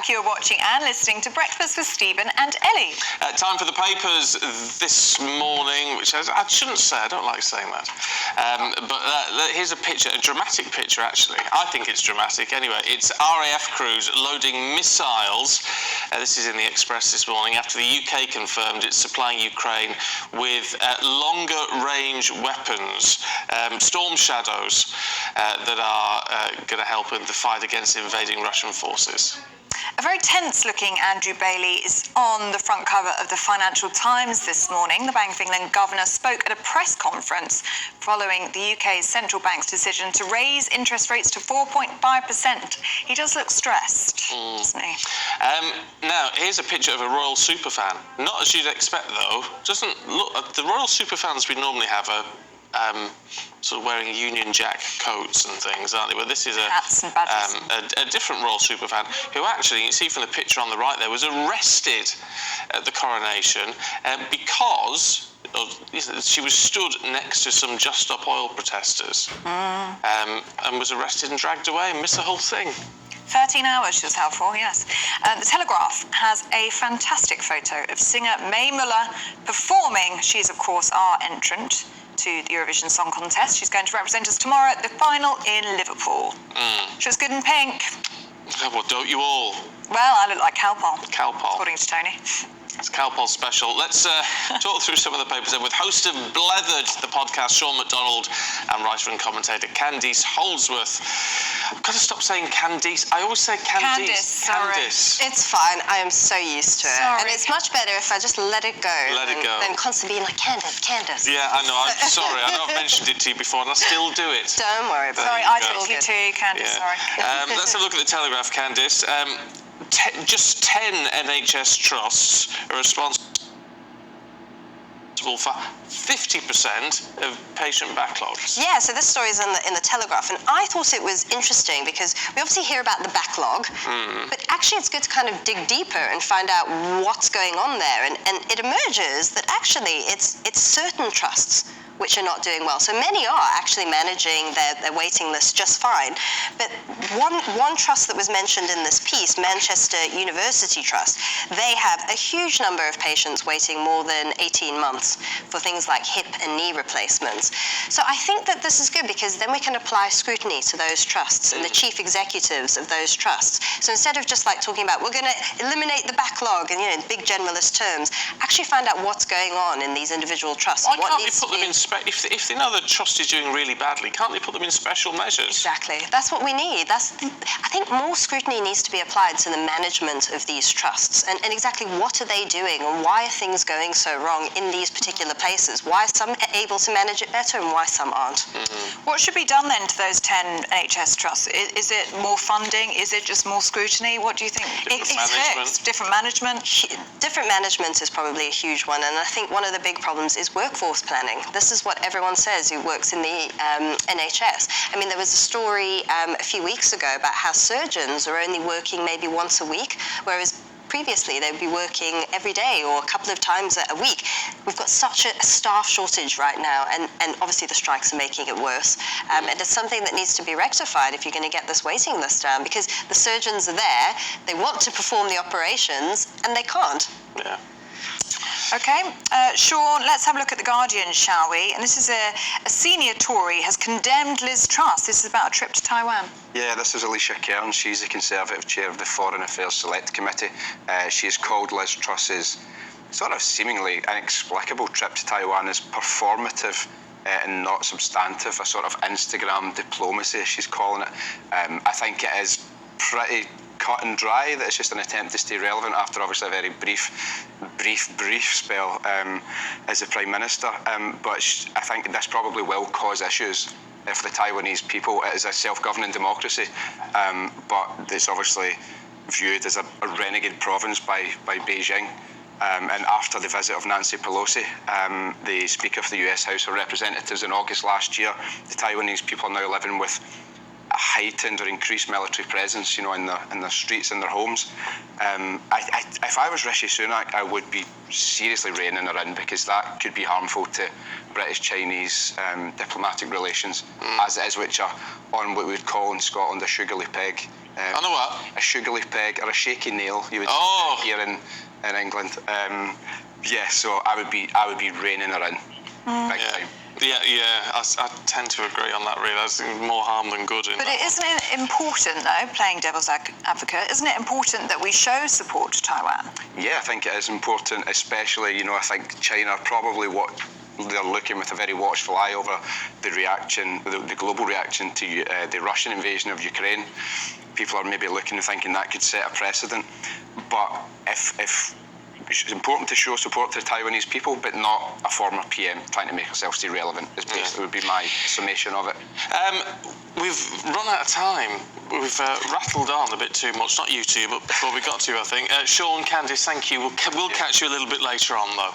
back. You're watching and listening to Breakfast with Stephen and Ellie. Time for the papers this morning, which I shouldn't say. I don't like saying that. But here's a picture, a dramatic picture, actually. I think it's dramatic. Anyway, it's RAF crews loading missiles. This is in the Express this morning after the UK confirmed it's supplying Ukraine with longer-range weapons, Storm Shadows, that are going to help in the fight against invading Russian forces. A very tense-looking Andrew Bailey is on the front cover of the Financial Times this morning. The Bank of England governor spoke at a press conference following the UK's central bank's decision to raise interest rates to 4.5%. He does look stressed, doesn't he? Now, here's a picture of a royal superfan. Not as you'd expect, though. Doesn't look. The royal superfans we normally have are sort of wearing Union Jack coats and things, aren't they? But this is a different royal superfan who actually, you see from the picture on the right there, was arrested at the coronation because she was stood next to some Just Stop Oil protesters and was arrested and dragged away and missed the whole thing. 13 hours she was held for, yes. The Telegraph has a fantastic photo of singer Mae Muller performing. She's, of course, our entrant to the Eurovision Song Contest. She's going to represent us tomorrow at the final in Liverpool. She was good in pink. Well, don't you all? Well, I look like Calpol. Calpol. According to Tony. It's Calpol special. Let's talk through some of the papers then with host of Blethered, the podcast, Sean McDonald, and writer and commentator Candice Holdsworth. I've got to stop saying Candice. I always say Candice. Candice. It's fine. I am so used to it. Sorry. And it's much better if I just let it go. Than constantly being like, Candice. Yeah, I know. I'm sorry. I know I've mentioned it to you before and I still do it. Don't worry about it. Sorry, I told you too, Candice. Yeah. Sorry. Let's have a look at the Telegraph, Candice. Just 10 NHS trusts are responsible for 50% of patient backlogs. Yeah, so this story is in the Telegraph, and I thought it was interesting because we obviously hear about the backlog, but actually it's good to kind of dig deeper and find out what's going on there, and it emerges that actually it's certain trusts which are not doing well. So many are actually managing their waiting list just fine. But one trust that was mentioned in this piece, Manchester University Trust, they have a huge number of patients waiting more than 18 months for things like hip and knee replacements. So I think that this is good because then we can apply scrutiny to those trusts and the chief executives of those trusts. So instead of just like talking about, we're going to eliminate the backlog and, in big generalist terms, actually find out what's going on in these individual trusts. Why can't we put them in if they know the trust is doing really badly, can't they put them in special measures? Exactly. That's what we need. I think more scrutiny needs to be applied to the management of these trusts and exactly what are they doing and why are things going so wrong in these particular places? Why are some able to manage it better and why some aren't? What should be done then to those 10 NHS trusts? Is it more funding? Is it just more scrutiny? What do you think? Different management? Different management is probably a huge one, and I think one of the big problems is workforce planning. This is what everyone says who works in the NHS. I mean, there was a story a few weeks ago about how surgeons are only working maybe once a week, whereas previously they'd be working every day or a couple of times a week. We've got such a staff shortage right now, and obviously the strikes are making it worse. And it's something that needs to be rectified if you're going to get this waiting list down, because the surgeons are there, they want to perform the operations, and they can't. Yeah. Okay, Sean, let's have a look at The Guardian, shall we? And this is a senior Tory has condemned Liz Truss. This is about a trip to Taiwan. Yeah, this is Alicia Kearns. She's the Conservative chair of the Foreign Affairs Select Committee. She has called Liz Truss's sort of seemingly inexplicable trip to Taiwan as performative and not substantive, a sort of Instagram diplomacy, she's calling it. I think it is pretty cut and dry that it's just an attempt to stay relevant after obviously a very brief spell as the Prime Minister. But I think this probably will cause issues for the Taiwanese people. It is a self-governing democracy, but it's obviously viewed as a renegade province by Beijing. And after the visit of Nancy Pelosi, the Speaker of the US House of Representatives in August last year, the Taiwanese people are now living with a heightened or increased military presence, in the streets in their homes. If I was Rishi Sunak, I would be seriously reining her in, because that could be harmful to British-Chinese diplomatic relations, as it is, which are on what we would call in Scotland a sugarly peg. I know what? A sugarly peg or a shaky nail, you would Oh. say here in England. So I would be reining her in, big time. Yeah, I tend to agree on that, really. That's more harm than good. But isn't it important, though, playing devil's advocate, isn't it important that we show support to Taiwan? Yeah, I think it is important, especially, I think China are probably what they're looking with a very watchful eye over the reaction, the global reaction to the Russian invasion of Ukraine. People are maybe looking and thinking that could set a precedent. But if it's important to show support to the Taiwanese people, but not a former PM trying to make herself stay relevant. It would be my summation of it. We've run out of time. We've rattled on a bit too much. Not you two, but before we got to, I think. Sean, Candice, thank you. We'll catch you a little bit later on, though.